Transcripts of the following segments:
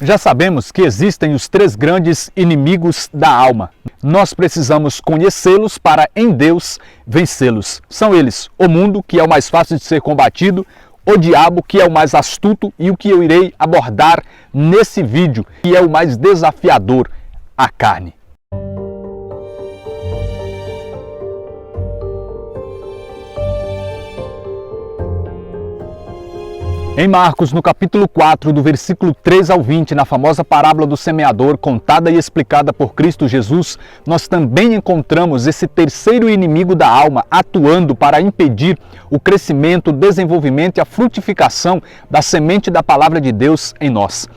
Já sabemos que existem os três grandes inimigos da alma. Nós precisamos conhecê-los para, em Deus, vencê-los. São eles: o mundo, que é o mais fácil de ser combatido, o diabo, que é o mais astuto, e o que eu irei abordar nesse vídeo, que é o mais desafiador, a carne. Em Marcos, no capítulo 4, do versículo 3 ao 20, na famosa parábola do semeador, contada e explicada por Cristo Jesus, nós também encontramos esse terceiro inimigo da alma atuando para impedir o crescimento, o desenvolvimento e a frutificação da semente da palavra de Deus em nós.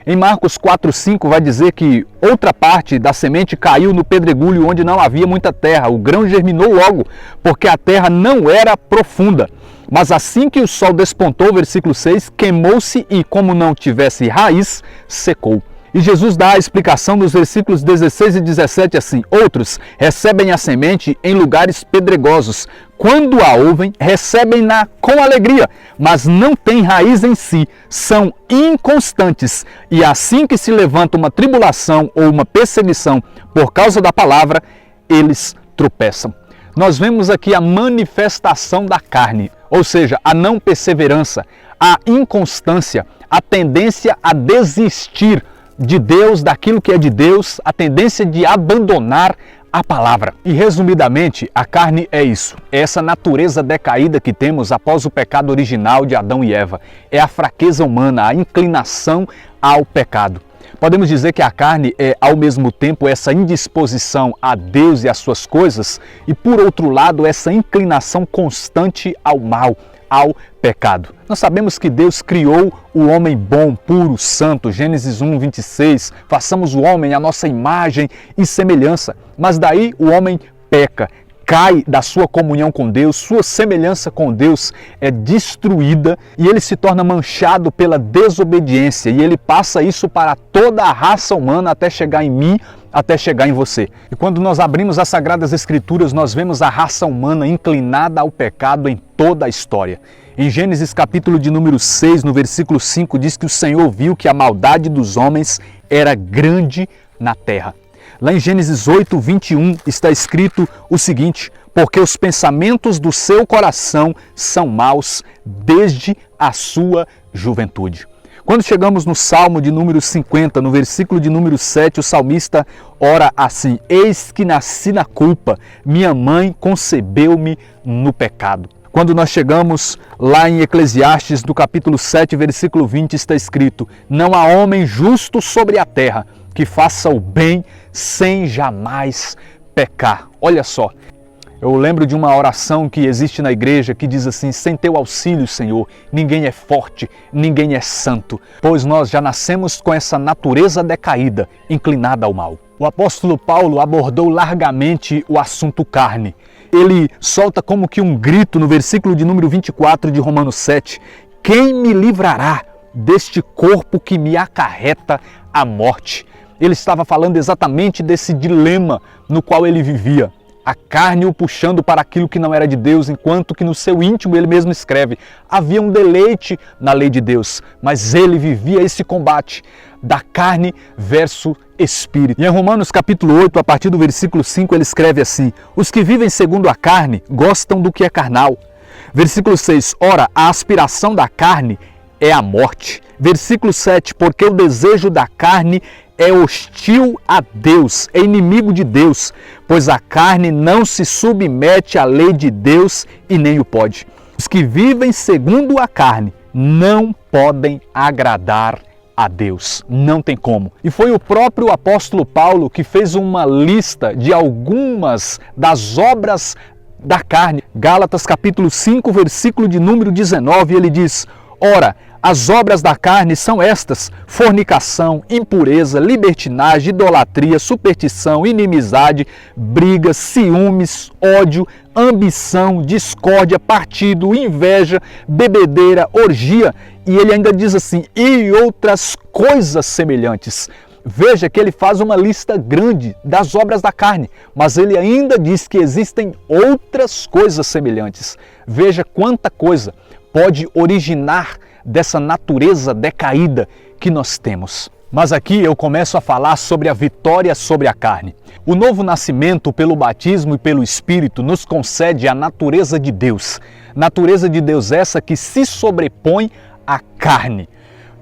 Em Marcos 4,5 vai dizer que outra parte da semente caiu no pedregulho onde não havia muita terra. O grão germinou logo, porque a terra não era profunda. Mas assim que o sol despontou, versículo 6, queimou-se e, como não tivesse raiz, secou. E Jesus dá a explicação nos versículos 16 e 17 assim: outros recebem a semente em lugares pedregosos. Quando a ouvem, recebem-na com alegria, mas não têm raiz em si, são inconstantes. E assim que se levanta uma tribulação ou uma perseguição por causa da palavra, eles tropeçam. Nós vemos aqui a manifestação da carne, ou seja, a não perseverança, a inconstância, a tendência a desistir de Deus, daquilo que é de Deus, a tendência de abandonar a palavra. E resumidamente, a carne é isso, é essa natureza decaída que temos após o pecado original de Adão e Eva. É a fraqueza humana, a inclinação ao pecado. Podemos dizer que a carne é, ao mesmo tempo, essa indisposição a Deus e às suas coisas e, por outro lado, essa inclinação constante ao mal, ao pecado. Nós sabemos que Deus criou o homem bom, puro, santo, Gênesis 1, 26, façamos o homem à nossa imagem e semelhança. Mas daí o homem peca, cai da sua comunhão com Deus, sua semelhança com Deus é destruída e ele se torna manchado pela desobediência e ele passa isso para toda a raça humana até chegar em mim, até chegar em você. E quando nós abrimos as Sagradas Escrituras, nós vemos a raça humana inclinada ao pecado em toda a história. Em Gênesis capítulo de número 6, no versículo 5, diz que o Senhor viu que a maldade dos homens era grande na terra. Lá em Gênesis 8, 21 está escrito o seguinte: porque os pensamentos do seu coração são maus desde a sua juventude. Quando chegamos no Salmo de número 50, no versículo de número 7, o salmista ora assim: eis que nasci na culpa, minha mãe concebeu-me no pecado. Quando nós chegamos lá em Eclesiastes, do capítulo 7, versículo 20, está escrito: não há homem justo sobre a terra que faça o bem sem jamais pecar. Olha só, eu lembro de uma oração que existe na igreja que diz assim: sem teu auxílio, Senhor, ninguém é forte, ninguém é santo, pois nós já nascemos com essa natureza decaída, inclinada ao mal. O apóstolo Paulo abordou largamente o assunto carne. Ele solta como que um grito no versículo de número 24 de Romanos 7, quem me livrará deste corpo que me acarreta a morte? Ele estava falando exatamente desse dilema no qual ele vivia. A carne o puxando para aquilo que não era de Deus, enquanto que no seu íntimo ele mesmo escreve: havia um deleite na lei de Deus, mas ele vivia esse combate da carne versus espírito. E em Romanos capítulo 8, a partir do versículo 5, ele escreve assim: os que vivem segundo a carne gostam do que é carnal. Versículo 6, ora, a aspiração da carne é a morte. Versículo 7, porque o desejo da carne é hostil a Deus, é inimigo de Deus, pois a carne não se submete à lei de Deus e nem o pode. Os que vivem segundo a carne não podem agradar a Deus, não tem como. E foi o próprio apóstolo Paulo que fez uma lista de algumas das obras da carne. Gálatas capítulo 5, versículo de número 19, ele diz: ora, as obras da carne são estas: fornicação, impureza, libertinagem, idolatria, superstição, inimizade, brigas, ciúmes, ódio, ambição, discórdia, partido, inveja, bebedeira, orgia. E ele ainda diz assim: e outras coisas semelhantes. Veja que ele faz uma lista grande das obras da carne, mas ele ainda diz que existem outras coisas semelhantes. Veja quanta coisa pode originar dessa natureza decaída que nós temos. Mas aqui eu começo a falar sobre a vitória sobre a carne. O novo nascimento pelo batismo e pelo Espírito nos concede a natureza de Deus. Natureza de Deus essa que se sobrepõe à carne.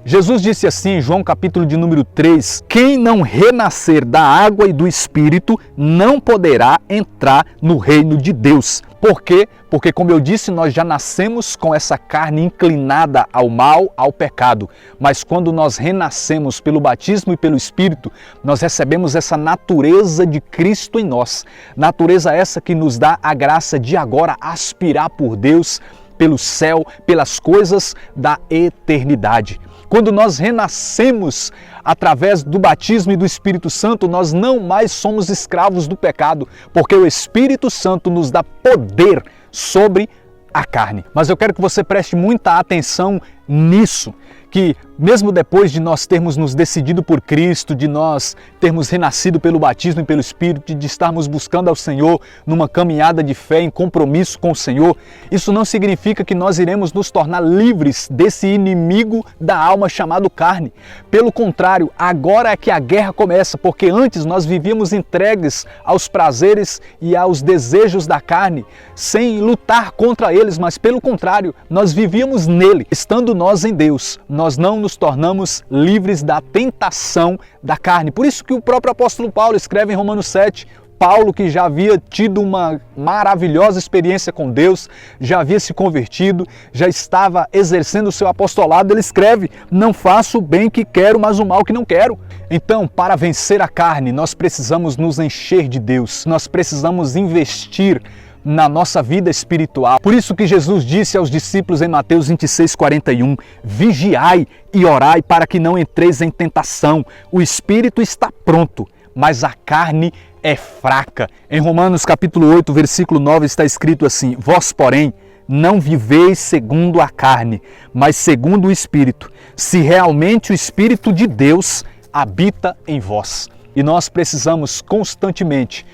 Jesus disse assim em João capítulo de número 3, quem não renascer da água e do Espírito não poderá entrar no reino de Deus. Por quê? Porque, como eu disse, nós já nascemos com essa carne inclinada ao mal, ao pecado. Mas quando nós renascemos pelo batismo e pelo Espírito, nós recebemos essa natureza de Cristo em nós. Natureza essa que nos dá a graça de agora aspirar por Deus, pelo céu, pelas coisas da eternidade. Quando nós renascemos através do batismo e do Espírito Santo, nós não mais somos escravos do pecado, porque o Espírito Santo nos dá poder sobre a carne. Mas eu quero que você preste muita atenção nisso, que mesmo depois de nós termos nos decidido por Cristo, de nós termos renascido pelo batismo e pelo Espírito, de estarmos buscando ao Senhor numa caminhada de fé, em compromisso com o Senhor, isso não significa que nós iremos nos tornar livres desse inimigo da alma chamado carne. Pelo contrário, agora é que a guerra começa, porque antes nós vivíamos entregues aos prazeres e aos desejos da carne, sem lutar contra eles, mas pelo contrário, nós vivíamos nele. Estando nós em Deus, nós não nos tornamos livres da tentação da carne. Por isso que o próprio apóstolo Paulo escreve em Romanos 7, Paulo, que já havia tido uma maravilhosa experiência com Deus, já havia se convertido, já estava exercendo o seu apostolado, ele escreve, não faço o bem que quero, mas o mal que não quero. Então, para vencer a carne, nós precisamos nos encher de Deus, nós precisamos investir na nossa vida espiritual. Por isso que Jesus disse aos discípulos em Mateus 26:41, vigiai e orai para que não entreis em tentação. O espírito está pronto, mas a carne é fraca. Em Romanos capítulo 8, versículo 9 está escrito assim, vós, porém, não viveis segundo a carne, mas segundo o Espírito, se realmente o Espírito de Deus habita em vós. E nós precisamos constantemente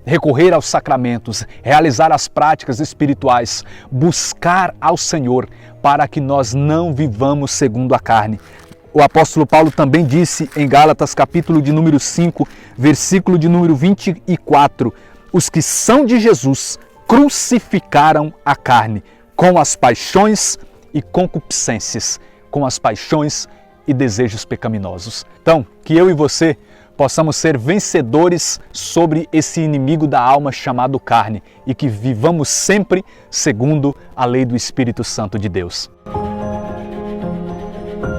recorrer aos sacramentos, realizar as práticas espirituais, buscar ao Senhor para que nós não vivamos segundo a carne. O apóstolo Paulo também disse em Gálatas capítulo de número 5, versículo de número 24, os que são de Jesus crucificaram a carne com as paixões e concupiscências, com as paixões e desejos pecaminosos. Então, que eu e você possamos ser vencedores sobre esse inimigo da alma chamado carne e que vivamos sempre segundo a lei do Espírito Santo de Deus.